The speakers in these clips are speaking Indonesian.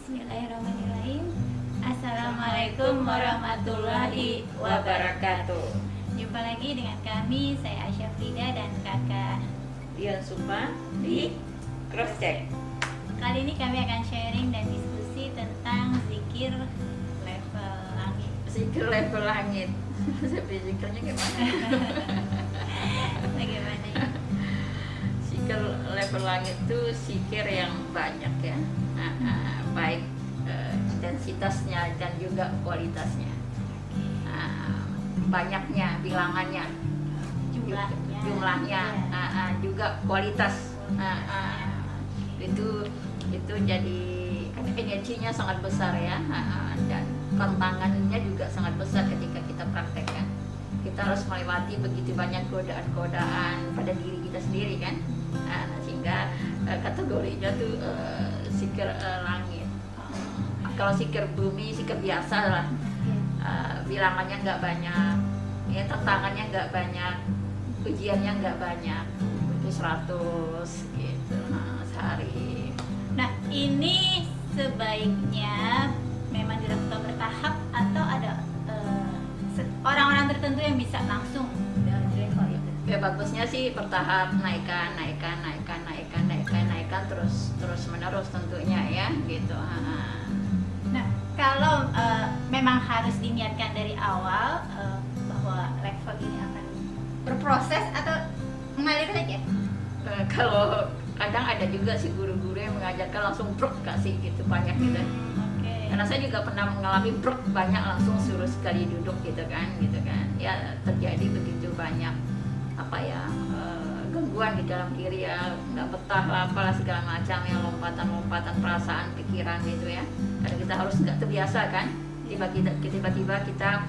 Bismillahirrahmanirrahim. Assalamualaikum warahmatullahi wabarakatuh. Jumpa lagi dengan kami, saya Aisyah Frida dan kakak Dian Supa di Cross Check. Kali ini kami akan sharing dan diskusi tentang zikir level langit. Zikir level langit. Tapi zikirnya gimana? Bagaimana ya? Zikir level langit itu zikir yang banyak ya. Baik intensitasnya dan juga kualitasnya. Banyaknya, bilangannya, jumlahnya, juga kualitas. Itu jadi energinya sangat besar ya, dan tantangannya juga sangat besar ketika kita praktekkan. Kita harus melewati begitu banyak godaan-godaan pada diri kita sendiri kan, sehingga kategorinya tuh zikir langit. Kalau zikir bumi, zikir biasa lah, bilangannya nggak banyak, ya tantangannya nggak banyak, ujiannya nggak banyak, itu 100 gitu sehari. Nah, ini sebaiknya memang dilakukan bertahap atau ada orang-orang tertentu yang bisa langsung di level itu? Ya bagusnya sih bertahap, naikkan terus menerus tentunya ya gitu. Nah, kalau memang harus diniatkan dari awal bahwa level ini akan berproses atau mengalir saja? Kalau kadang ada juga sih guru-guru yang mengajarkan langsung brok kasih gitu banyak gitu. Karena saya juga pernah mengalami brok banyak langsung suruh sekali duduk gitu kan. Ya terjadi begitu banyak gangguan di dalam diri ya, nggak betah lah apalah segala macam ya, lompatan perasaan pikiran gitu ya. Karena kita harus nggak terbiasa kan, tiba-tiba kita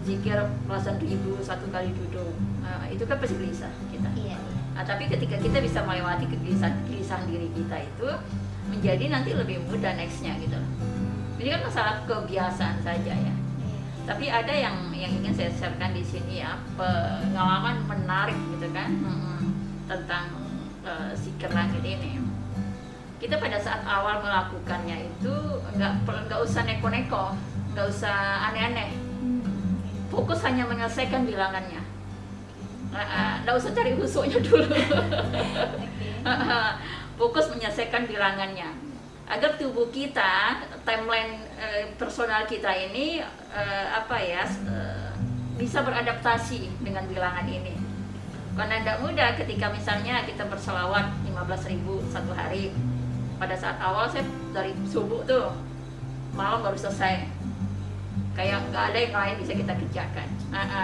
zikir belasan ribu satu kali duduk, itu kan pasti gelisah kita. Iya. Tapi ketika kita bisa melewati kegelisahan diri kita itu, menjadi nanti lebih mudah nextnya gitu. Ini kan masalah kebiasaan saja ya. Tapi ada yang ingin saya sharekan di sini ya, pengalaman menarik gitu kan, tentang zikir langit ini. Kita pada saat awal melakukannya itu nggak usah neko-neko, nggak usah aneh-aneh. Fokus hanya menyelesaikan bilangannya. Nggak usah cari husuknya dulu. Fokus menyelesaikan bilangannya agar tubuh kita, timeline personal kita ini bisa beradaptasi dengan bilangan ini. Karena tidak mudah ketika misalnya kita berselawat 15.000 satu hari. Pada saat awal saya dari subuh tuh malam baru selesai, kayak nggak ada yang lain bisa kita kerjakan.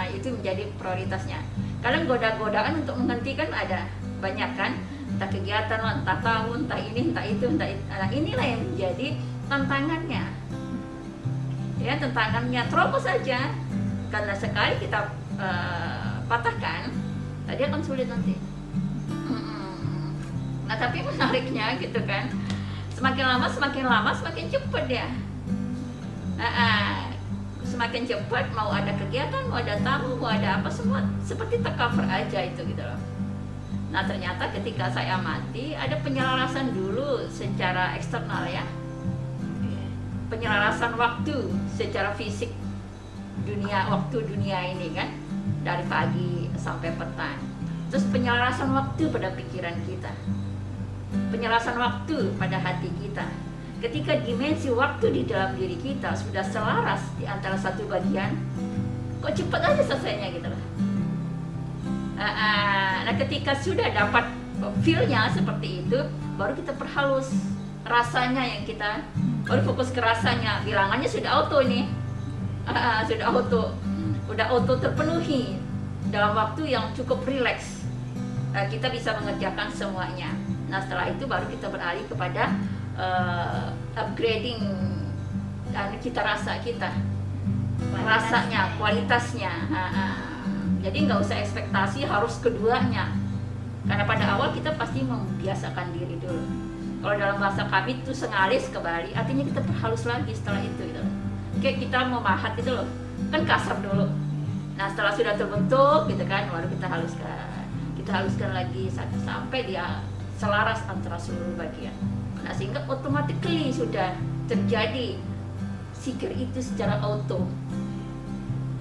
Itu menjadi prioritasnya. Kadang godaan untuk menghentikan ada banyak kan, entah kegiatan, entah tamu, entah ini, entah itu. Nah, inilah yang menjadi tantangannya. Ya, tantangannya terobos saja. Karena sekali kita patahkan, tadi akan sulit nanti. Nah, tapi menariknya gitu kan, semakin lama semakin cepat ya. Semakin cepat, mau ada kegiatan, mau ada tamu, mau ada apa, semua seperti tercover aja itu gitu loh. Nah, ternyata ketika saya amati ada penyelarasan dulu secara eksternal ya, penyelarasan waktu secara fisik, waktu dunia ini kan, dari pagi sampai petang. Terus penyelarasan waktu pada pikiran kita, penyelarasan waktu pada hati kita. Ketika dimensi waktu di dalam diri kita sudah selaras di antara satu bagian, kok cepat aja selesainya gitu loh. Nah, ketika sudah dapat feel-nya seperti itu, baru kita perhalus rasanya, yang kita baru fokus ke rasanya. Bilangannya sudah auto ini, udah auto terpenuhi dalam waktu yang cukup rileks. Kita bisa mengerjakan semuanya. Nah, setelah itu baru kita beralih kepada upgrading cita rasa kita, rasanya, kualitasnya. Jadi nggak usah ekspektasi harus keduanya, karena pada awal kita pasti membiasakan diri dulu. Kalau dalam bahasa kami itu sengalis ke Bali, artinya kita perhalus lagi setelah itu gitu. Kayak kita memahat gitu loh, kan kasar dulu. Nah, setelah sudah terbentuk gitu kan, baru kita haluskan lagi sampai dia selaras antara seluruh bagian. Nah, sehingga automatically sudah terjadi zikir itu secara auto,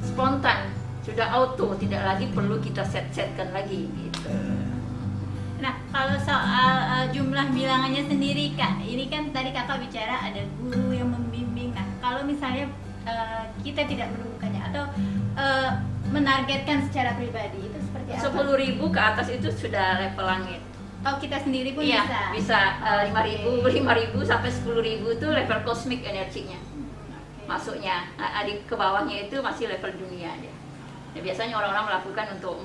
spontan, sudah auto, tidak lagi perlu kita set-setkan lagi gitu. Nah, kalau soal jumlah bilangannya sendiri Kak, ini kan tadi Kakak bicara ada guru yang membimbing. Nah, kalau misalnya kita tidak menemukannya atau menargetkan secara pribadi, itu seperti apa? 10.000 ke atas itu sudah level langit. Oh, kita sendiri pun Iya, bisa? bisa. 5.000 Oke. 5.000 sampai 10.000 itu level kosmik energinya. Oke. Masuknya. Di ke bawahnya itu masih level dunia dia. Ya, biasanya orang-orang melakukan untuk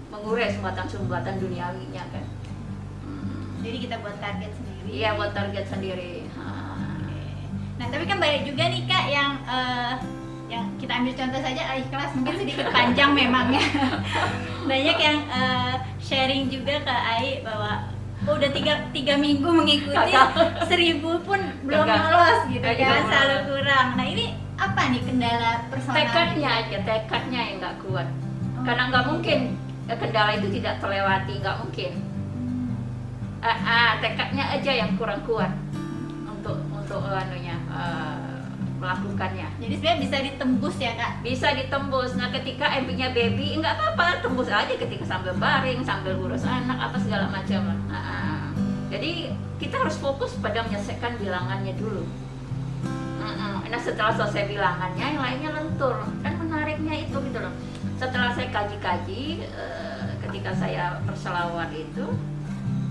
mengurai sumbatan-sumbatan duniawinya kan. Jadi kita buat target sendiri. Iya, buat target sendiri. Oke. Nah, tapi kan banyak juga nih Kak yang kita ambil contoh saja Al-Ikhlas, mungkin sedikit panjang memang ya. Banyak yang sharing juga ke Ai bahwa udah tiga minggu mengikuti 1.000 pun belum Gagal. lolos gitu Gagal. kan, selalu kurang. Nah, ini apa nih kendala personal? Tekadnya aja, tekadnya yang nggak kuat. Karena nggak mungkin kendala itu tidak terlewati, nggak mungkin. Tekadnya aja yang kurang kuat untuk melakukannya. Jadi sebenarnya bisa ditembus ya Kak? Bisa ditembus. Nah, ketika MB-nya baby nggak apa-apa, tembus aja ketika sambil baring, sambil urus anak apa segala macam lah. Jadi kita harus fokus pada menyelesaikan bilangannya dulu. Nah, setelah selesai bilangannya, yang lainnya lentur. Kan menariknya itu gitu loh. Setelah saya kaji-kaji, ketika saya berselawat itu,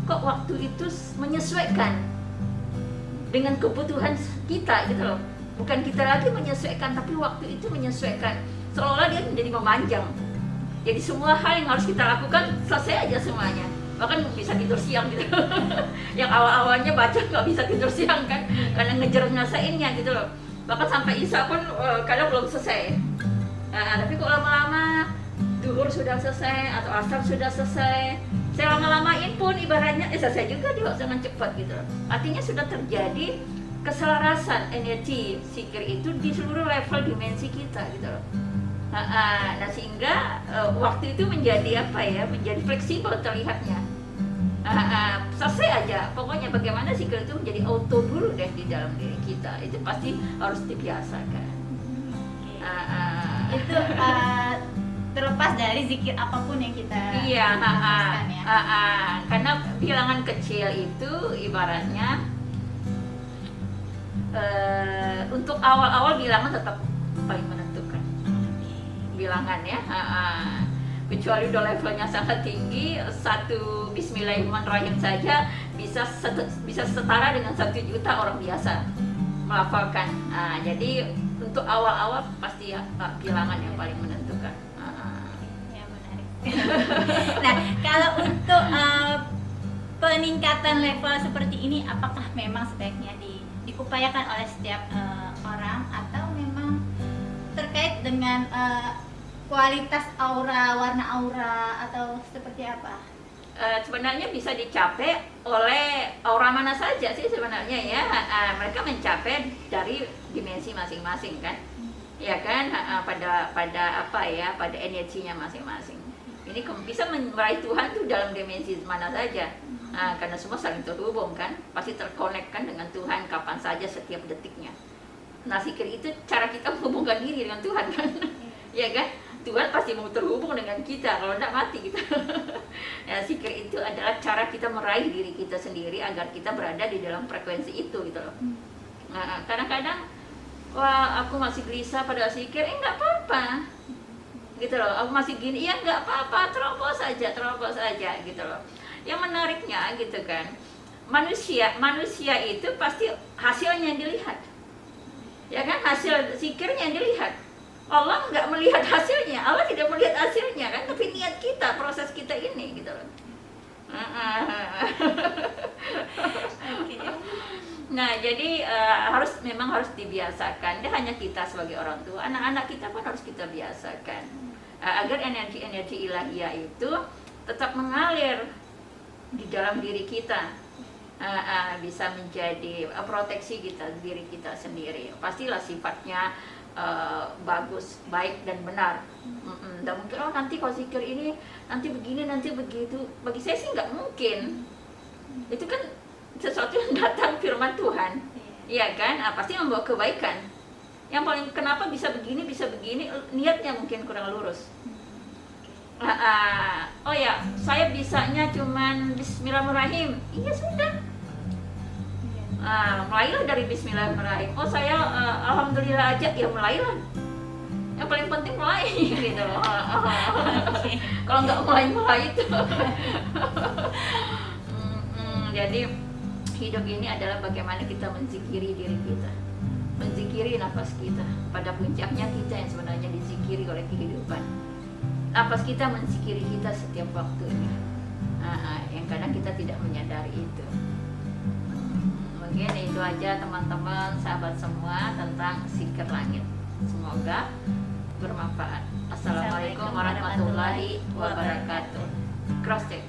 kok waktu itu menyesuaikan dengan kebutuhan kita gitu loh. Bukan kita lagi menyesuaikan, tapi waktu itu menyesuaikan. Seolah-olah dia menjadi memanjang. Jadi semua hal yang harus kita lakukan selesai aja semuanya. Bahkan bisa tidur siang gitu. Yang awal-awalnya baca nggak bisa tidur siang kan, karena ngejar nyelesainnya gitu loh. Bahkan sampai isya pun kadang belum selesai. Tapi kok lama-lama duhur sudah selesai atau asar sudah selesai, saya lama-lamain pun ibaratnya selesai juga di waktu dengan cepat gitu loh. Artinya sudah terjadi keselarasan energi zikir itu di seluruh level dimensi kita gitu loh. Nah, sehingga waktu itu menjadi apa ya, menjadi fleksibel terlihatnya. Selesai aja, pokoknya bagaimana zikir itu menjadi auto dulu deh di dalam diri kita. Itu pasti harus dibiasakan. Itu terlepas dari zikir apapun yang kita Iya, lakukan ya. karena bilangan kecil itu ibaratnya untuk awal-awal bilangan tetap paling menentukan. Bilangan ya, kecuali udah levelnya sangat tinggi, satu Bismillahirrahmanirrahim saja bisa setara dengan 1 juta orang biasa melafalkan. Jadi untuk awal-awal pasti bilangan yang paling menentukan. Ya, menarik. Nah, kalau untuk peningkatan level seperti ini, apakah memang sebaiknya diupayakan oleh setiap orang atau memang terkait dengan kualitas aura, warna aura atau seperti apa? Sebenarnya bisa dicapai oleh aura mana saja sih sebenarnya ya. Mereka mencapai dari dimensi masing-masing kan, ya kan, pada apa ya, pada energinya masing-masing. Ini bisa meraih Tuhan tuh dalam dimensi mana saja. Karena semua saling terhubung kan, pasti terkonekkan dengan Tuhan kapan saja setiap detiknya. Nah, zikir itu cara kita menghubungkan diri dengan Tuhan kan, ya kan? Tuhan pasti mau terhubung dengan kita, kalau tidak mati kita. Ya, zikir itu adalah cara kita meraih diri kita sendiri agar kita berada di dalam frekuensi itu gitu loh. Nah, kadang-kadang wah aku masih gelisah pada zikir, nggak apa-apa gitu loh. Aku masih gini, ya nggak apa-apa, terobos aja gitu loh. Yang menariknya gitu kan, manusia itu pasti hasilnya yang dilihat, ya kan, hasil zikirnya yang dilihat. Allah nggak melihat hasilnya, Allah tidak melihat hasilnya kan, tapi niat kita, proses kita ini gitu loh. Nah, jadi memang harus dibiasakan. Dia hanya kita sebagai orang tua, anak-anak kita pun harus kita biasakan agar energi ilahiyah itu tetap mengalir di dalam diri kita, bisa menjadi proteksi kita, diri kita sendiri. Pastilah sifatnya bagus, baik dan benar. Dan mungkin nanti kalau zikir ini nanti begini, nanti begitu. Bagi saya sih nggak mungkin. Itu kan sesuatu yang datang firman Tuhan, iya kan? Pasti membawa kebaikan. Yang paling kenapa bisa begini, niatnya mungkin kurang lurus. Oh ya, saya bisanya cuman Bismillahirrahmanirrahim. Iya sudah. Mulailah dari Bismillahirrahmanirrahim. Oh saya Alhamdulillah aja, ya mulailah. Yang paling penting mulai gitu loh. Kalau nggak mulai itu. Jadi hidup ini adalah bagaimana kita menzikiri diri kita, menzikiri nafas kita. Pada puncaknya kita yang sebenarnya dizikiri oleh kehidupan. Nafas kita menzikiri kita setiap waktunya. Yang kadang kita tidak menyadari itu. Mungkin itu aja teman-teman, sahabat semua tentang zikir langit. Semoga bermanfaat. Assalamualaikum warahmatullahi wabarakatuh. Cross check.